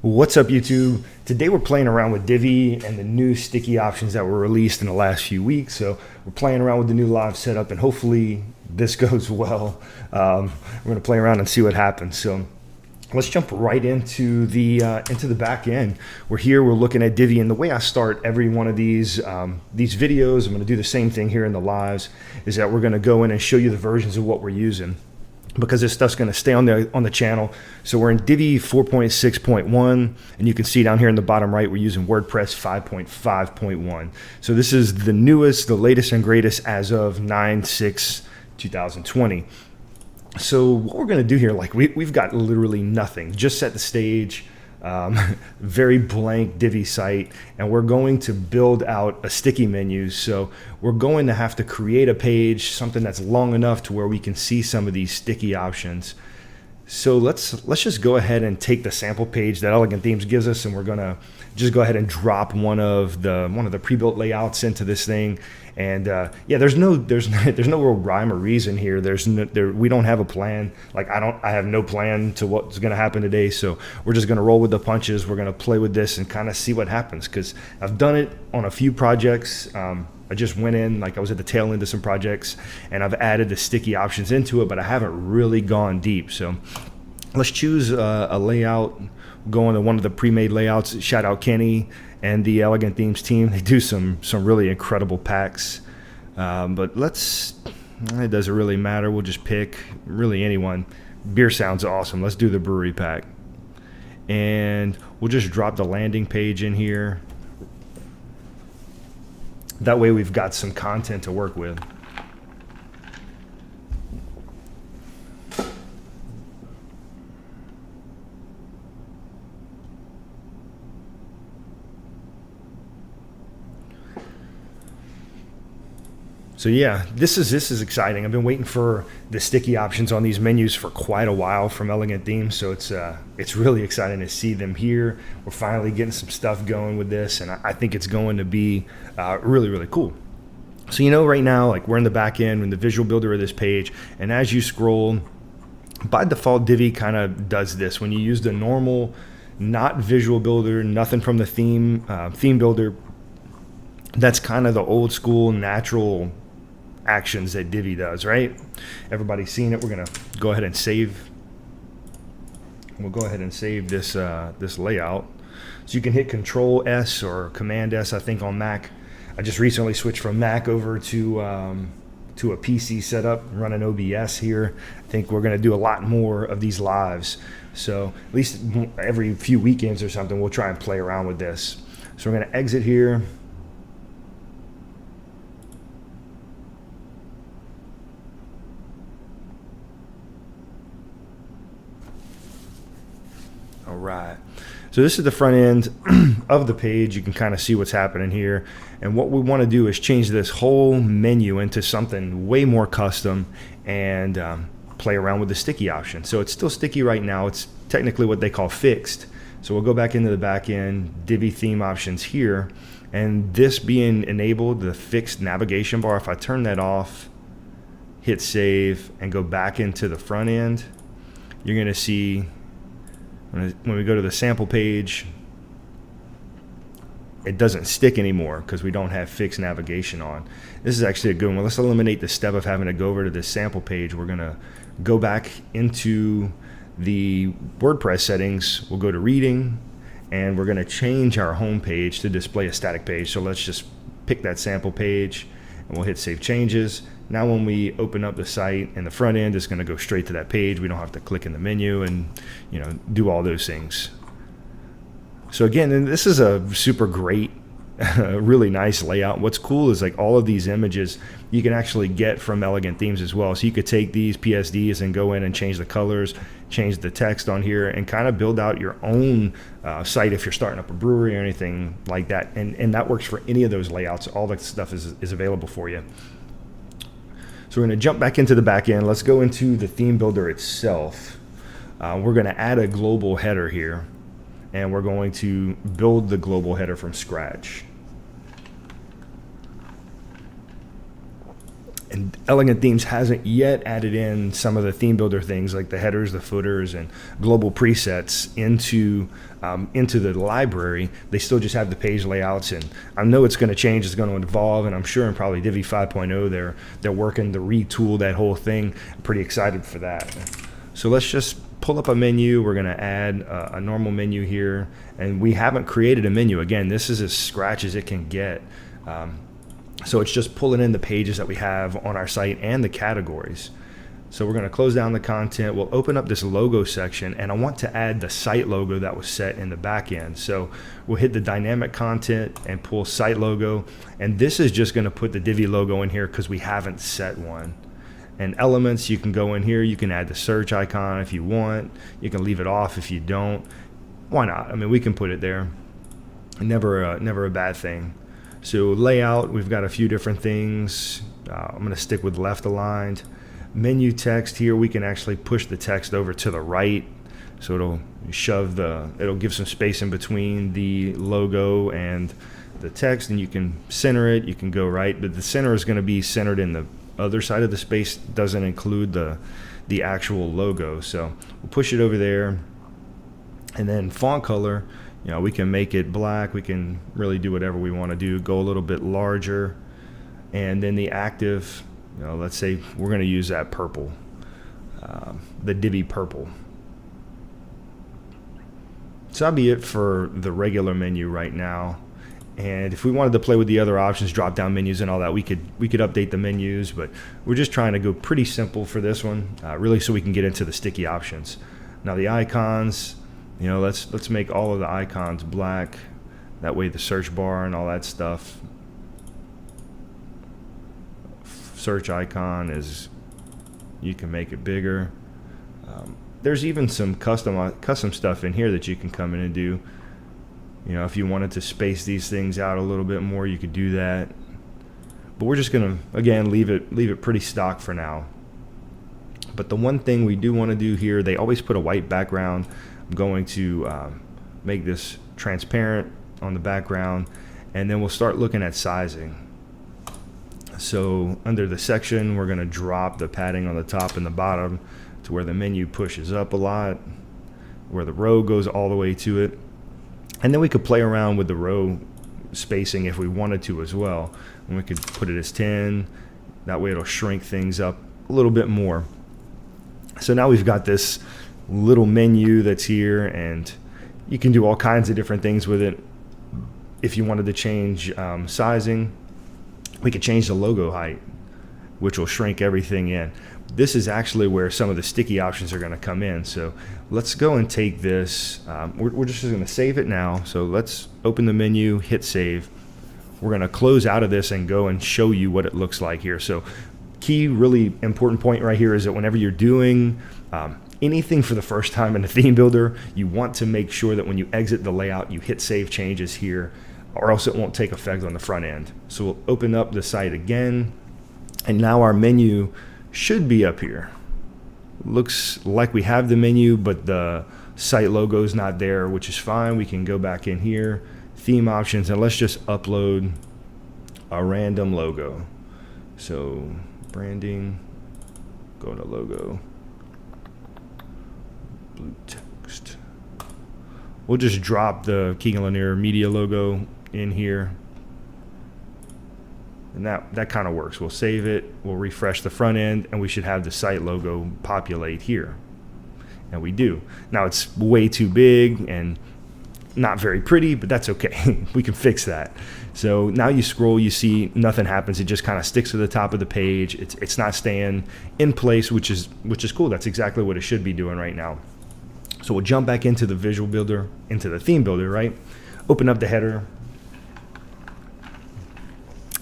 What's up, YouTube? Today we're playing around with Divi and the new sticky options that were released in the last few weeks. So we're playing around with the new live setup, and hopefully this goes well. We're going to play around and see what happens. So let's jump right into the back end. We're here. We're looking at Divi, and the way I start every one of these videos, I'm going to do the same thing here in the lives. Is that we're going to go in and show you the versions of what we're using, because this stuff's going to stay on the channel. So we're in Divi 4.6.1, and you can see down here in the bottom right, we're using WordPress 5.5.1. So this is the newest, the latest and greatest as of 9/6/2020. So what we're going to do here, like we've got literally nothing, just set the stage, very blank Divi site, and we're going to build out a sticky menu. So we're going to have to create a page, something that's long enough to where we can see some of these sticky options. So let's just go ahead and take the sample page that Elegant Themes gives us, and we're gonna just go ahead and drop one of the pre-built layouts into this thing. And yeah, there's no real rhyme or reason here. We don't have a plan. Like I have no plan to what's gonna happen today. So we're just gonna roll with the punches. We're gonna play with this and kind of see what happens, because I've done it on a few projects. I just went in, like I was at the tail end of some projects, and I've added the sticky options into it, but I haven't really gone deep. So let's choose a layout. Go into one of the pre-made layouts. Shout out Kenny and the Elegant Themes team. They do some really incredible packs. But it doesn't really matter. We'll just pick really anyone. Beer sounds awesome. Let's do the brewery pack. And we'll just drop the landing page in here. That way we've got some content to work with. So yeah, this is exciting. I've been waiting for the sticky options on these menus for quite a while from Elegant Themes, so it's really exciting to see them here. We're finally getting some stuff going with this, and I think it's going to be really cool. So right now, like, we're in the back end in the visual builder of this page, and as you scroll, by default Divi kind of does this. When you use the normal, not visual builder, nothing from the theme builder, that's kind of the old school natural actions that Divi does, right? Everybody's seen it. We're gonna go ahead and save. We'll go ahead and save this layout. So you can hit Control S or Command S, I think, on Mac. I just recently switched from Mac over to a PC setup, running OBS here. I think we're gonna do a lot more of these lives. So at least every few weekends or something, we'll try and play around with this. So we're gonna exit here. All right, so this is the front end of the page. You can kind of see what's happening here, and what we want to do is change this whole menu into something way more custom and play around with the sticky option. So it's still sticky right now. It's technically what they call fixed. So we'll go back into the back end, Divi theme options here, and this being enabled, the fixed navigation bar, if I turn that off, hit save, and go back into the front end, you're going to see when we go to the sample page, it doesn't stick anymore because we don't have fixed navigation on. This is actually a good one. Let's eliminate the step of having to go over to this sample page. We're going to go back into the WordPress settings. We'll go to reading, and we're going to change our home page to display a static page. So let's just pick that sample page, and we'll hit save changes. Now when we open up the site in the front end, it's going to go straight to that page. We don't have to click in the menu and do all those things. So again, this is a super great, really nice layout. What's cool is, like, all of these images you can actually get from Elegant Themes as well. So you could take these PSDs and go in and change the colors, change the text on here, and kind of build out your own site if you're starting up a brewery or anything like that. And that works for any of those layouts. All that stuff is available for you. So we're going to jump back into the back end. Let's go into the theme builder itself. We're going to add a global header here, and we're going to build the global header from scratch. And Elegant Themes hasn't yet added in some of the theme builder things like the headers, the footers, and global presets into the library. They still just have the page layouts, and I know it's going to change, it's going to evolve, and I'm sure in probably Divi 5.0 they're working to retool that whole thing. I'm pretty excited for that. So let's just pull up a menu. We're going to add a normal menu here, and we haven't created a menu. Again, this is as scratch as it can get. So it's just pulling in the pages that we have on our site and the categories. So we're going to close down the content. We'll open up this logo section, and I want to add the site logo that was set in the back end. So we'll hit the dynamic content and pull site logo. And this is just going to put the Divi logo in here because we haven't set one. And elements, you can go in here. You can add the search icon if you want. You can leave it off if you don't. Why not? I mean, we can put it there. Never a bad thing. So layout, we've got a few different things. I'm going to stick with left aligned. Menu text here, we can actually push the text over to the right. So it'll give some space in between the logo and the text, and you can center it. You can go right, but the center is going to be centered in the other side of the space. Doesn't include the actual logo. So we'll push it over there. And then font color, we can make it black. We can really do whatever we want to do. Go a little bit larger. And then the active, let's say we're going to use that purple, the Divi purple. So that'll be it for the regular menu right now. And if we wanted to play with the other options, drop down menus and all that, we could update the menus, but we're just trying to go pretty simple for this one, really, so we can get into the sticky options. Now the icons, let's make all of the icons black. That way the search bar and all that stuff. Search icon you can make it bigger. There's even some custom stuff in here that you can come in and do. If you wanted to space these things out a little bit more, you could do that. But we're just gonna, again, leave it pretty stock for now. But the one thing we do want to do here, they always put a white background. I'm going to make this transparent on the background, and then we'll start looking at sizing. So under the section, we're going to drop the padding on the top and the bottom to where the menu pushes up a lot, where the row goes all the way to it. And then we could play around with the row spacing if we wanted to as well. And we could put it as 10. That way it'll shrink things up a little bit more. So now we've got this little menu that's here, and you can do all kinds of different things with it. If you wanted to change sizing, we could change the logo height, which will shrink everything in. This is actually where some of the sticky options are going to come in. So let's go and take this. We're just going to save it now. So let's open the menu, hit save. We're going to close out of this and go and show you what it looks like here. So key, really important point right here is that whenever you're doing anything for the first time in a theme builder, you want to make sure that when you exit the layout, you hit save changes here, or else it won't take effect on the front end. So we'll open up the site again, and now our menu should be up here. Looks like we have the menu, but the site logo is not there, which is fine. We can go back in here, theme options, and let's just upload a random logo. So branding, go to logo, blue text. We'll just drop the Keegan Lanier media logo in here. And that kind of works. We'll save it, we'll refresh the front end, and we should have the site logo populate here. And we do. Now it's way too big and not very pretty, but that's okay. We can fix that. So now you scroll, you see nothing happens. It just kind of sticks to the top of the page. It's not staying in place, which is cool. That's exactly what it should be doing right now. So we'll jump back into the visual builder, into the theme builder, right? Open up the header.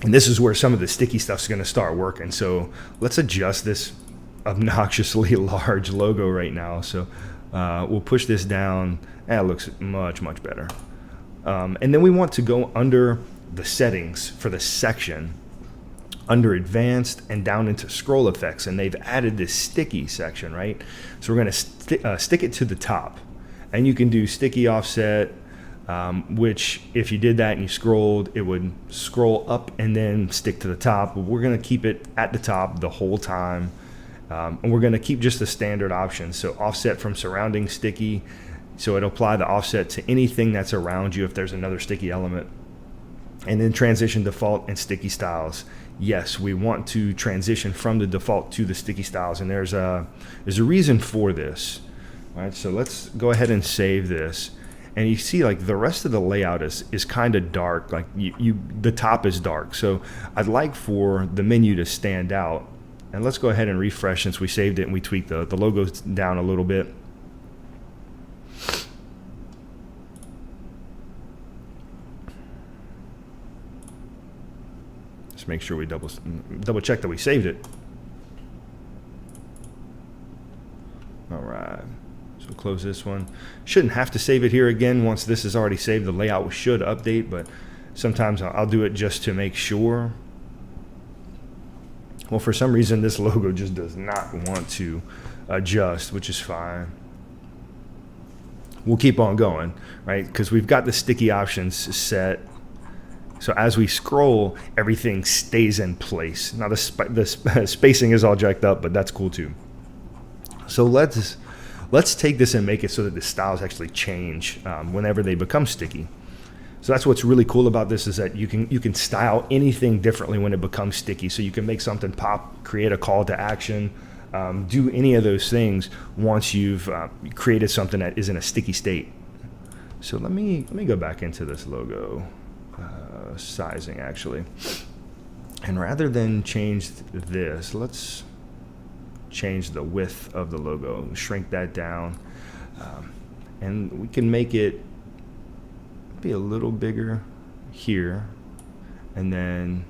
And this is where some of the sticky stuff's going to start working. So let's adjust this obnoxiously large logo right now. So we'll push this down. That looks much, much better. And then we want to go under the settings for the section, under advanced and down into scroll effects. And they've added this sticky section, right? So we're going to stick it to the top. And you can do sticky offset. which if you did that and you scrolled, it would scroll up and then stick to the top. But we're going to keep it at the top the whole time. And we're going to keep just the standard options. So offset from surrounding sticky. So it'll apply the offset to anything that's around you if there's another sticky element. And then transition default and sticky styles. Yes, we want to transition from the default to the sticky styles. And there's a reason for this. All right, so let's go ahead and save this. And you see like the rest of the layout is kind of dark. Like the top is dark. So I'd like for the menu to stand out. And let's go ahead and refresh since we saved it and we tweaked the logos down a little bit. Just make sure we double check that we saved it. All right. So close this one. Shouldn't have to save it here again once this is already saved. The layout should update, but sometimes I'll do it just to make sure. Well, for some reason, this logo just does not want to adjust, which is fine. We'll keep on going, right? Because we've got the sticky options set. So as we scroll, everything stays in place. Now the spacing is all jacked up, but that's cool too. So let's take this and make it so that the styles actually change whenever they become sticky. So that's what's really cool about this, is that you can style anything differently when it becomes sticky. So you can make something pop, create a call to action, do any of those things once you've created something that is in a sticky state. So let me go back into this logo sizing actually. And rather than change this, let's change the width of the logo, shrink that down, and we can make it be a little bigger here, and then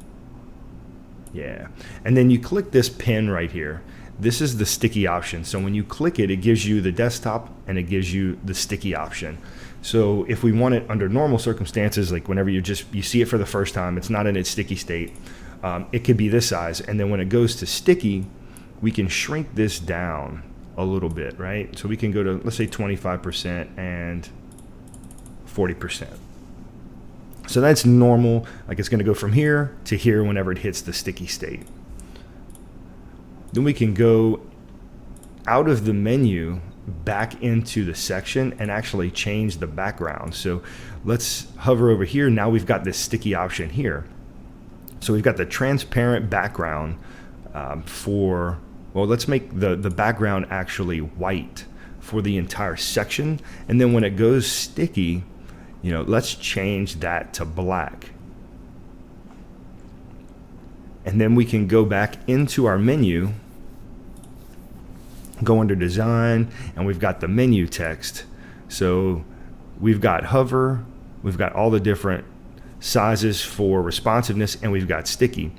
and then you click this pen right here. This is the sticky option. So when you click it, it gives you the desktop and it gives you the sticky option. So if we want it under normal circumstances, like whenever you see it for the first time, it's not in its sticky state, it could be this size. And then when it goes to sticky, we can shrink this down a little bit, right? So we can go to, let's say 25% and 40%. So that's normal. Like it's going to go from here to here whenever it hits the sticky state. Then we can go out of the menu back into the section and actually change the background. So let's hover over here. Now we've got this sticky option here. So we've got the transparent background well, let's make the background actually white for the entire section. And then when it goes sticky, let's change that to black. And then we can go back into our menu, go under design, and we've got the menu text. So we've got hover, we've got all the different sizes for responsiveness, and we've got sticky.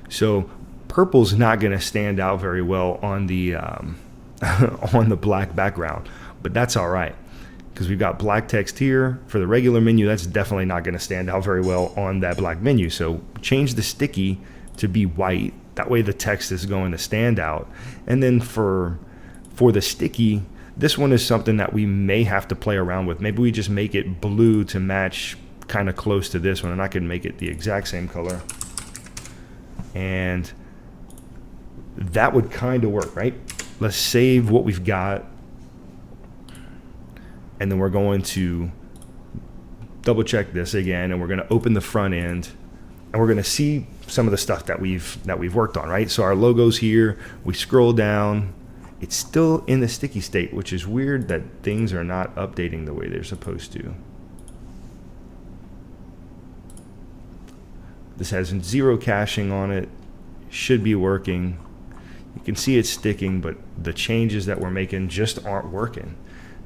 So purple's not going to stand out very well on the on the black background, but that's all right, because we've got black text here. For the regular menu, that's definitely not going to stand out very well on that black menu. So change the sticky to be white. That way the text is going to stand out. And then for the sticky, this one is something that we may have to play around with. Maybe we just make it blue to match kind of close to this one, and I can make it the exact same color. And that would kind of work, right? Let's save what we've got. And then we're going to double check this again, and we're going to open the front end, and we're going to see some of the stuff that we've worked on, right? So our logo's here. We scroll down. It's still in the sticky state, which is weird that things are not updating the way they're supposed to. This has 0 caching on it. Should be working. You can see it's sticking, but the changes that we're making just aren't working.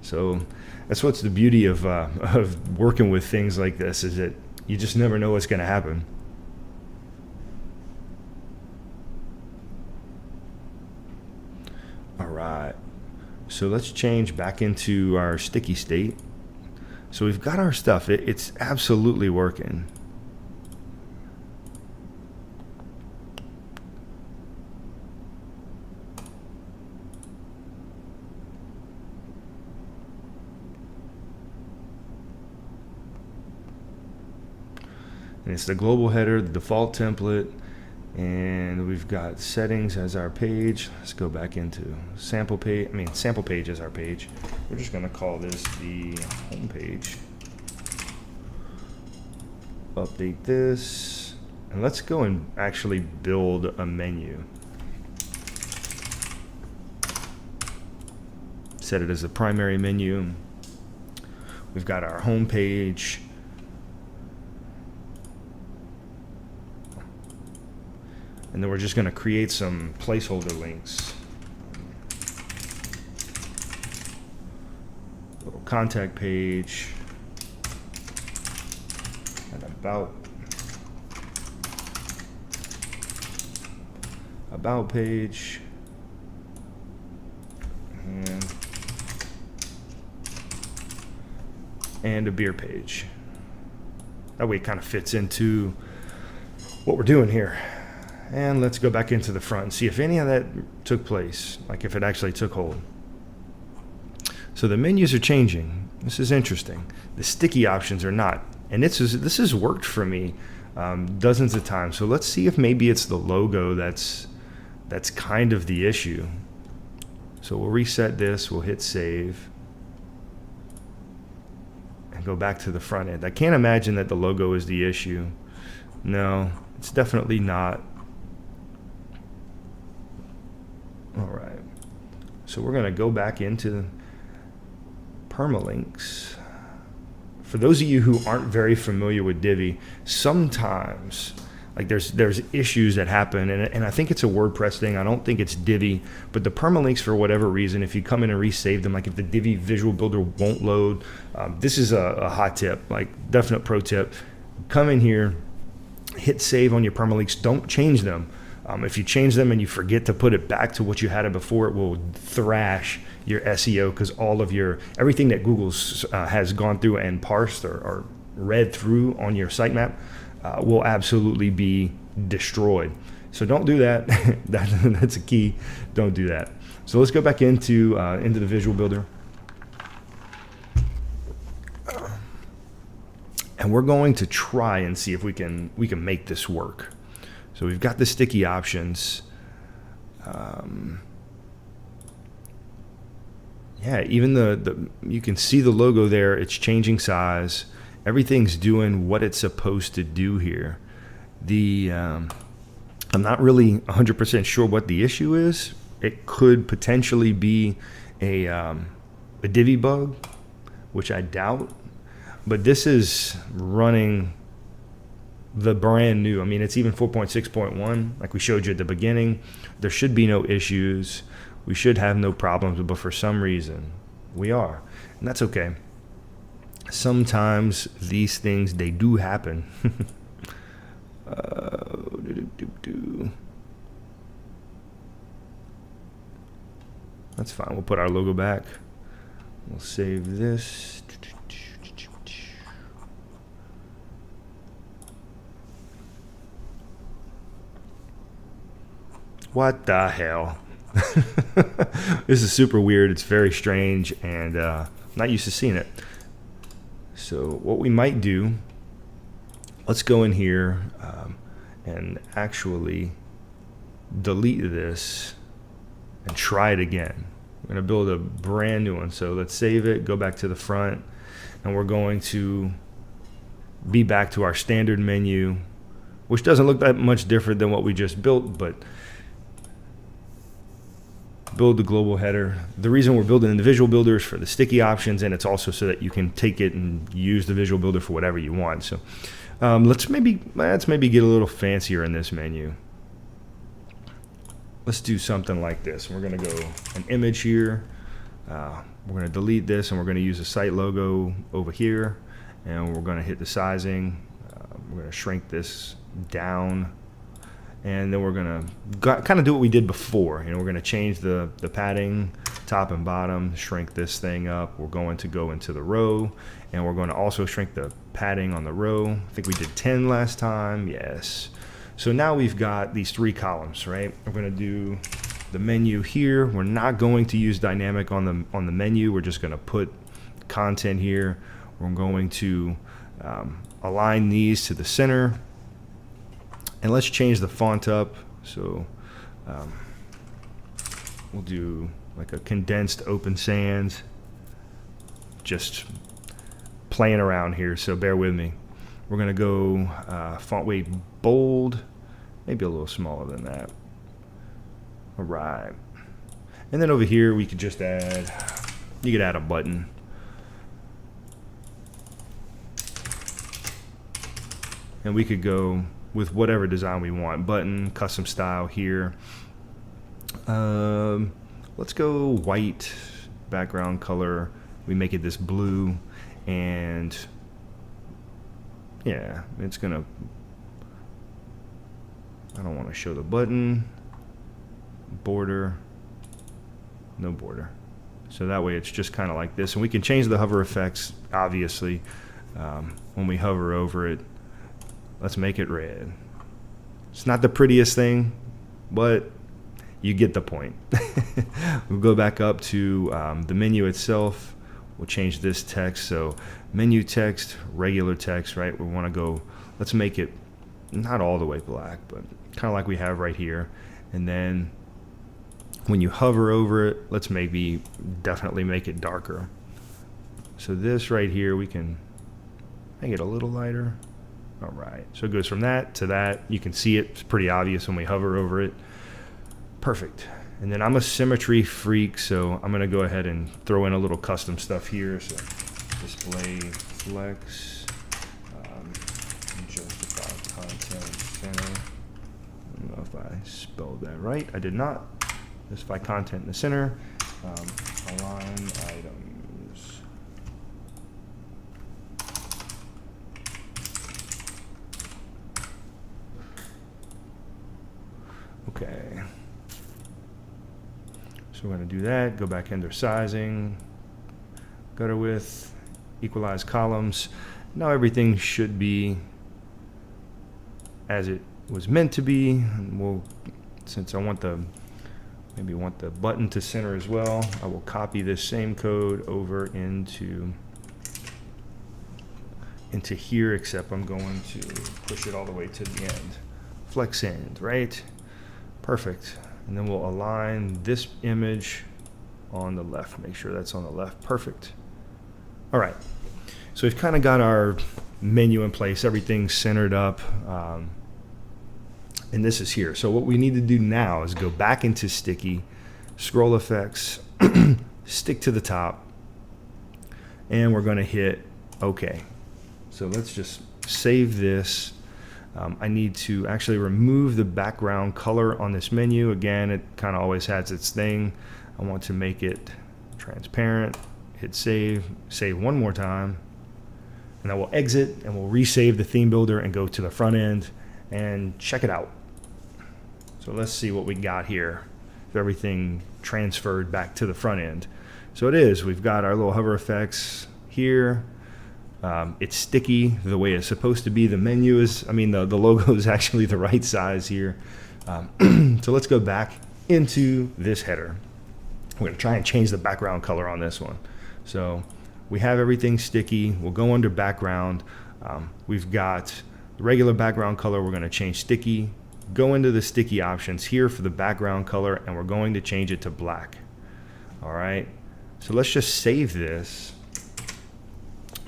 So that's what's the beauty of working with things like this, is that you just never know what's going to happen. All right, so let's change back into our sticky state. So we've got our stuff. It's absolutely working. and it's the global header, the default template, and we've got settings as our page. Let's go back into sample page. Sample page as our page. We're just going to call this the home page. Update this, and let's go and actually build a menu. Set it as the primary menu. We've got our home page. And then we're just going to create some placeholder links. Little contact page. And about page. And a beer page. That way it kind of fits into what we're doing here. And let's go back into the front and see if any of that took place, like if it actually took hold. So the menus are changing. This is interesting. The sticky options are not. And this has worked for me dozens of times. So let's see if maybe it's the logo that's kind of the issue. So we'll reset this, we'll hit save, and go back to the front end. I can't imagine that the logo is the issue. No, it's definitely not. All right, so we're going to go back into permalinks. For those of you who aren't very familiar with Divi, sometimes like there's issues that happen, and I think it's a WordPress thing. I don't think it's Divi, but the permalinks, for whatever reason, if you come in and resave them, like if the Divi Visual Builder won't load, this is a hot tip, like definite pro tip. Come in here, hit save on your permalinks. Don't change them. If you change them and you forget to put it back to what you had it before, it will thrash your SEO, because all of everything that Google has gone through and parsed or read through on your sitemap will absolutely be destroyed. So don't do that. That's a key. Don't do that. So let's go back into the Visual Builder. And we're going to try and see if we can make this work. So we've got the sticky options. Yeah, even you can see the logo there. It's changing size. Everything's doing what it's supposed to do here. I'm not really 100% sure what the issue is. It could potentially be a Divi bug, which I doubt. But this is running the brand new. I mean, it's even 4.6.1, like we showed you at the beginning. There should be no issues. We should have no problems, but for some reason we are, and that's okay. Sometimes these things, they do happen. That's fine. We'll put our logo back. We'll save this. What the hell? This is super weird. It's very strange, and not used to seeing it. So what we might do, let's go in here and actually delete this and try it again. We're going to build a brand new one. So let's save it, go back to the front, and we're going to be back to our standard menu, which doesn't look that much different than what we just built, but build the global header. The reason we're building in the Visual Builder is for the sticky options, and it's also so that you can take it and use the Visual Builder for whatever you want. So let's maybe get a little fancier in this menu. Let's do something like this. We're going to go an image here. We're going to delete this, and we're going to use a site logo over here, and we're going to hit the sizing. We're going to shrink this down. And then we're going to kind of do what we did before. We're going to change the padding, top and bottom, shrink this thing up. We're going to go into the row, and we're going to also shrink the padding on the row. I think we did 10 last time. Yes. So now we've got these 3 columns, right? We're going to do the menu here. We're not going to use dynamic on the menu. We're just going to put content here. We're going to align these to the center. And let's change the font up. So we'll do like a condensed Open Sans. Just playing around here, so bear with me. We're going to go font weight bold, maybe a little smaller than that. All right. And then over here we could just add, you could add a button. And we could go with whatever design we want. Button, custom style here. Let's go white background color. We make it this blue, and yeah, it's gonna, I don't want to show the button. Border, no border. So that way it's just kind of like this. And we can change the hover effects, obviously, when we hover over it. Let's make it red. It's not the prettiest thing, but you get the point. We'll go back up to the menu itself. We'll change this text. So menu text, regular text, right? We want to go, let's make it not all the way black, but kind of like we have right here. And then when you hover over it, let's maybe definitely make it darker. So this right here, we can make it a little lighter. All right, so it goes from that to that. You can see it, it's pretty obvious when we hover over it. Perfect. And then I'm a symmetry freak, so I'm gonna go ahead and throw in a little custom stuff here. So display flex, justify content center. I don't know if I spelled that right. I did not. Justify content in the center. Align items. Okay. So we're going to do that. Go back into sizing. Gutter width. Equalize columns. Now everything should be as it was meant to be. And we'll, since I want the maybe want the button to center as well, I will copy this same code over into here, except I'm going to push it all the way to the end. Flex end, right? Perfect. And then we'll align this image on the left. Make sure that's on the left. Perfect. All right. So we've kind of got our menu in place. Everything's centered up. And this is here. So what we need to do now is go back into Sticky, scroll effects, stick to the top, and we're going to hit OK. So let's just save this. I need to actually remove the background color on this menu. Again, it kind of always has its thing. I want to make it transparent. Hit save, save one more time, and then we'll exit and we'll resave the theme builder and go to the front end and check it out. So let's see what we got here. If everything transferred back to the front end. So it is. We've got our little hover effects here. It's sticky the way it's supposed to be. The menu is, I mean, the logo is actually the right size here. So let's go back into this header. We're going to try and change the background color on this one. So we have everything sticky. We'll go under background. We've got the regular background color. We're going to change sticky. Go into the sticky options here for the background color, and we're going to change it to black. All right. So let's just save this.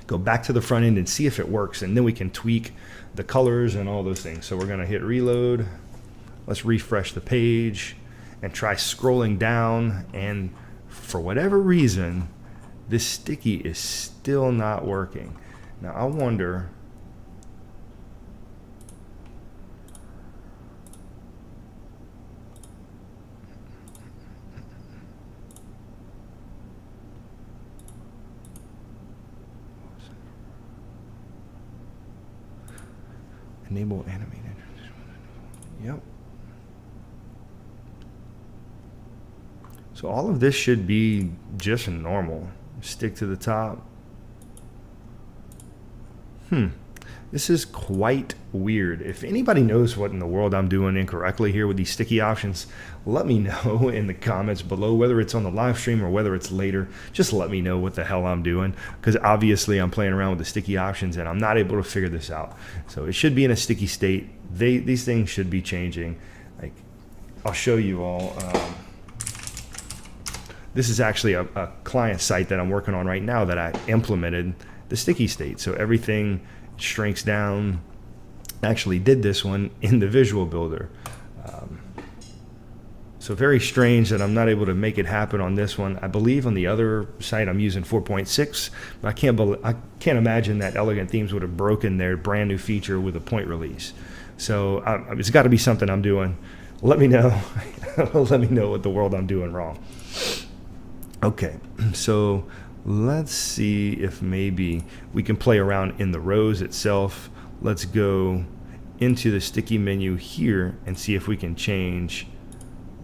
Go back to the front end and see if it works, and then we can tweak the colors and all those things. So we're going to hit reload. Let's refresh the page and try scrolling down, and for whatever reason this sticky is still not working. Now I wonder, enable animated. Yep. So all of this should be just normal. Stick to the top. This is quite weird. If anybody knows what in the world I'm doing incorrectly here with these sticky options, let me know in the comments below, whether it's on the live stream or whether it's later. Just let me know what the hell I'm doing, because obviously I'm playing around with the sticky options and I'm not able to figure this out. So it should be in a sticky state. These things should be changing. Like, I'll show you all. This is actually a client site that I'm working on right now that I implemented the sticky state. So everything shrinks down. Actually did this one in the visual builder. So very strange that I'm not able to make it happen on this one. I believe on the other site I'm using 4.6, but I can't imagine that Elegant Themes would have broken their brand new feature with a point release. So it's got to be something I'm doing. Let me know. Let me know what the world I'm doing wrong. Okay, so let's see if maybe we can play around in the rows itself. Let's go into the sticky menu here and see if we can change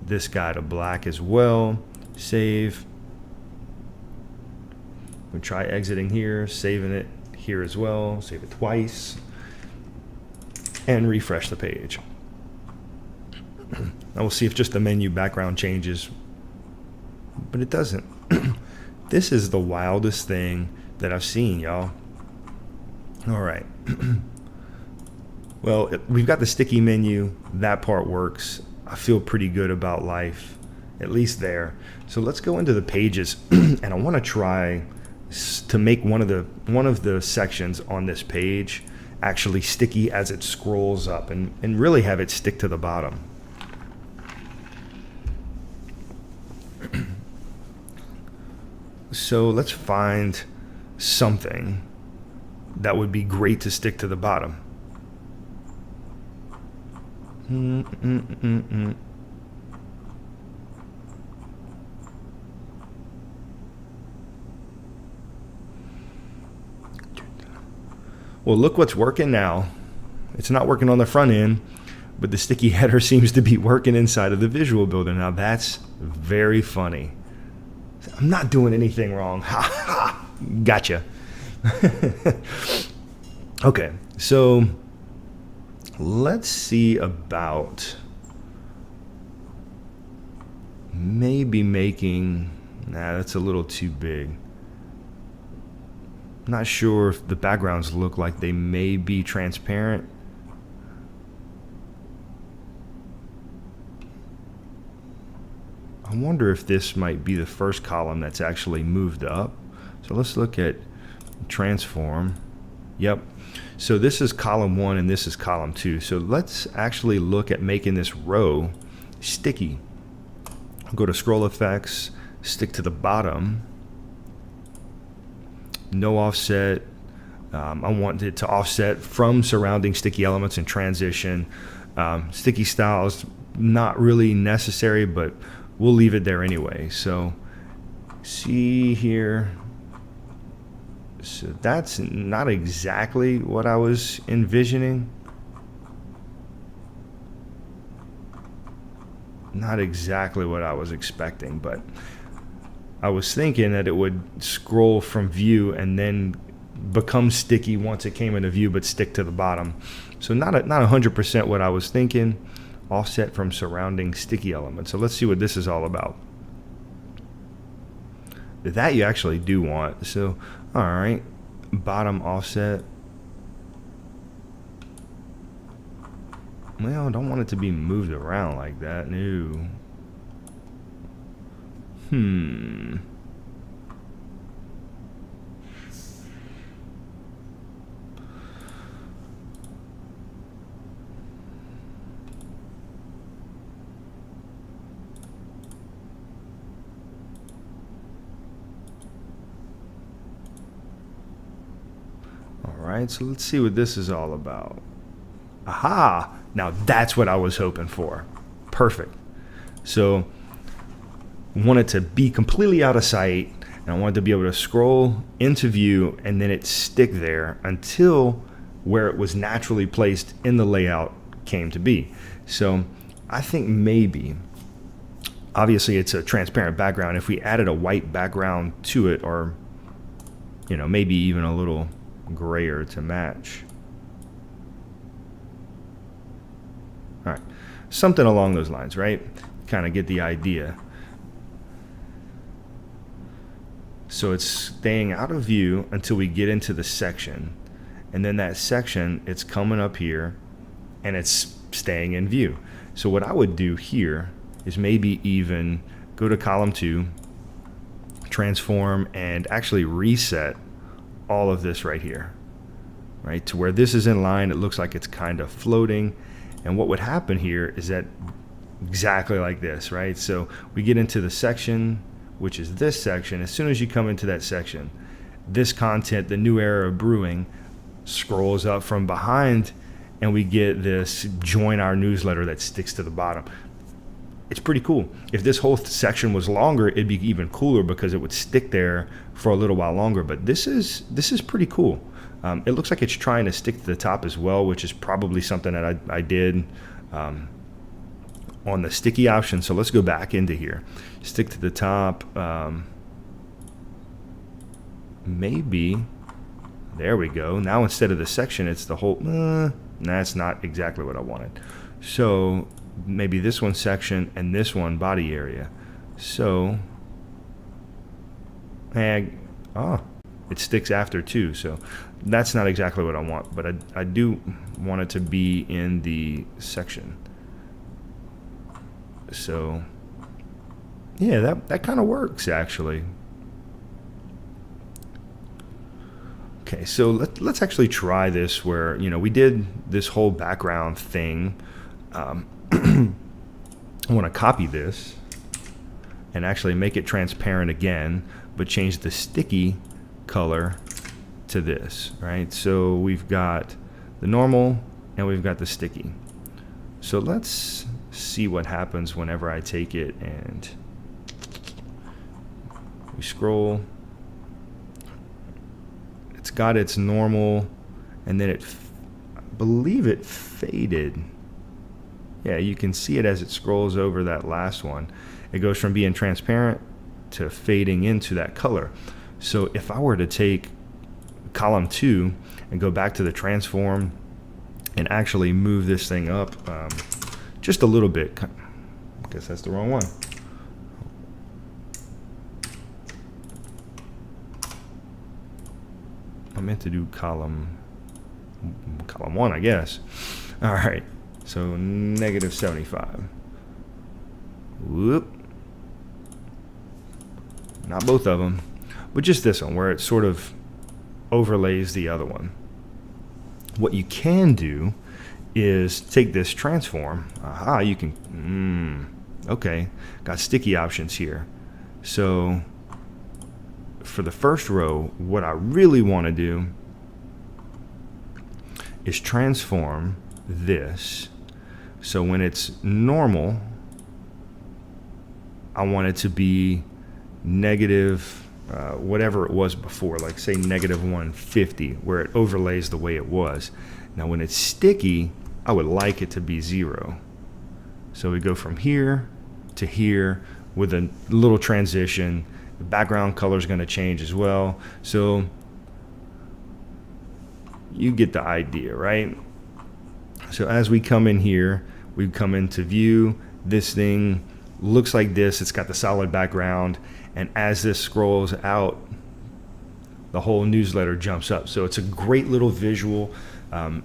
this guy to black as well. Save. We'll try exiting here, saving it here as well. Save it twice. And refresh the page. Now we'll see if just the menu background changes. But it doesn't. This is the wildest thing that I've seen, y'all. All right. Well, we've got the sticky menu. That part works. I feel pretty good about life, at least there. So let's go into the pages, and I want to try to make one of the sections on this page actually sticky as it scrolls up, and really have it stick to the bottom. So let's find something that would be great to stick to the bottom. Well, look what's working now. It's not working on the front end, but the sticky header seems to be working inside of the visual builder. Now that's very funny. I'm not doing anything wrong. Ha ha. Gotcha. Okay, so let's see about maybe making, that's a little too big. Not sure if the backgrounds look like they may be transparent. I wonder if this might be the first column that's actually moved up. So let's look at transform. Yep. So this is column 1 and this is column 2. So let's actually look at making this row sticky. Go to scroll effects, stick to the bottom. No offset. I want it to offset from surrounding sticky elements and transition. Sticky styles, not really necessary, but we'll leave it there anyway. So see here. So that's not exactly what I was envisioning. Not exactly what I was expecting, but I was thinking that it would scroll from view and then become sticky once it came into view, but stick to the bottom. So not 100% what I was thinking. Offset from surrounding sticky elements. So let's see what this is all about. That you actually do want. So, all right, bottom offset. Well, I don't want it to be moved around like that. No. Alright, so let's see what this is all about. Aha! Now that's what I was hoping for. Perfect. So I want it to be completely out of sight, and I want it to be able to scroll into view and then it stick there until where it was naturally placed in the layout came to be. So I think maybe, obviously it's a transparent background, if we added a white background to it, or maybe even a little grayer to match. All right, something along those lines, right? Kind of get the idea. So it's staying out of view until we get into the section. And then that section, it's coming up here and it's staying in view. So what I would do here is maybe even go to column 2, transform, and actually reset all of this right here, right? To where this is in line, it looks like it's kind of floating. And what would happen here is that exactly like this, right? So we get into the section, which is this section. As soon as you come into that section, this content, the new era of brewing, scrolls up from behind, and we get this join our newsletter that sticks to the bottom. It's pretty cool. If this whole section was longer, it'd be even cooler because it would stick there for a little while longer. But this is pretty cool. It looks like it's trying to stick to the top as well, which is probably something that I did on the sticky option. So let's go back into here. Stick to the top. Maybe. There we go. Now instead of the section, it's the whole. That's not exactly what I wanted. So maybe this one section and this one body area. So, it sticks after too. So that's not exactly what I want, but I do want it to be in the section. So yeah, that kind of works actually. Okay, so let's actually try this where, we did this whole background thing. I want to copy this and actually make it transparent again, but change the sticky color to this, right? So we've got the normal and we've got the sticky. So let's see what happens whenever I take it and we scroll. It's got its normal, and then I believe it faded. Yeah, you can see it as it scrolls over that last one. It goes from being transparent to fading into that color. So if I were to take column 2 and go back to the transform and actually move this thing up just a little bit. I guess that's the wrong one. I meant to do column 1, I guess. All right, so -75. Whoop. Not both of them, but just this one where it sort of overlays the other one. What you can do is take this transform. Aha, you can, okay, got sticky options here. So for the first row, what I really want to do is transform this. So when it's normal, I want it to be negative, whatever it was before, like say -150, where it overlays the way it was. Now when it's sticky, I would like it to be 0. So we go from here to here with a little transition. The background color is going to change as well. So you get the idea, right? So as we come in here, we come into view. This thing looks like this. It's got the solid background. And as this scrolls out, the whole newsletter jumps up. So it's a great little visual.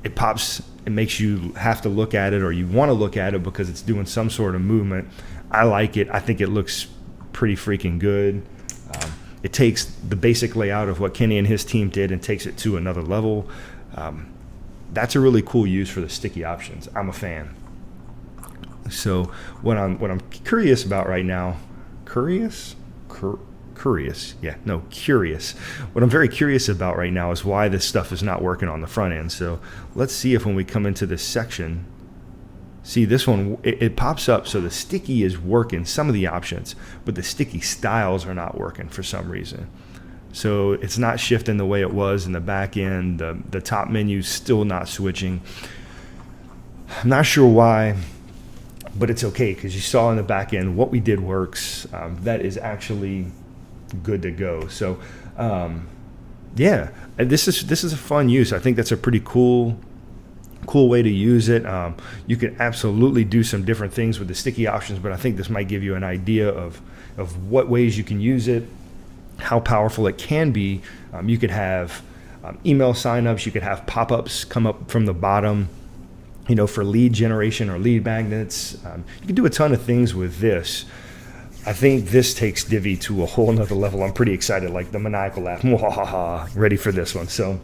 It pops, it makes you have to look at it, or you want to look at it because it's doing some sort of movement. I like it. I think it looks pretty freaking good. It takes the basic layout of what Kenny and his team did and takes it to another level. That's a really cool use for the sticky options. I'm a fan. So what I'm curious about right now, curious. What I'm very curious about right now is why this stuff is not working on the front end. So let's see if when we come into this section, see this one, it pops up. So the sticky is working, some of the options, but the sticky styles are not working for some reason. So it's not shifting the way it was in the back end. The top menu's still not switching. I'm not sure why, but it's okay because you saw in the back end what we did works. That is actually good to go. So yeah, this is a fun use. I think that's a pretty cool Cool way to use it. You could absolutely do some different things with the sticky options, but I think this might give you an idea of what ways you can use it, how powerful it can be. You could have email signups, you could have pop-ups come up from the bottom, you know, for lead generation or lead magnets. You can do a ton of things with this. I think this takes Divi to a whole nother level. I'm pretty excited, like the maniacal laugh, ready for this one. So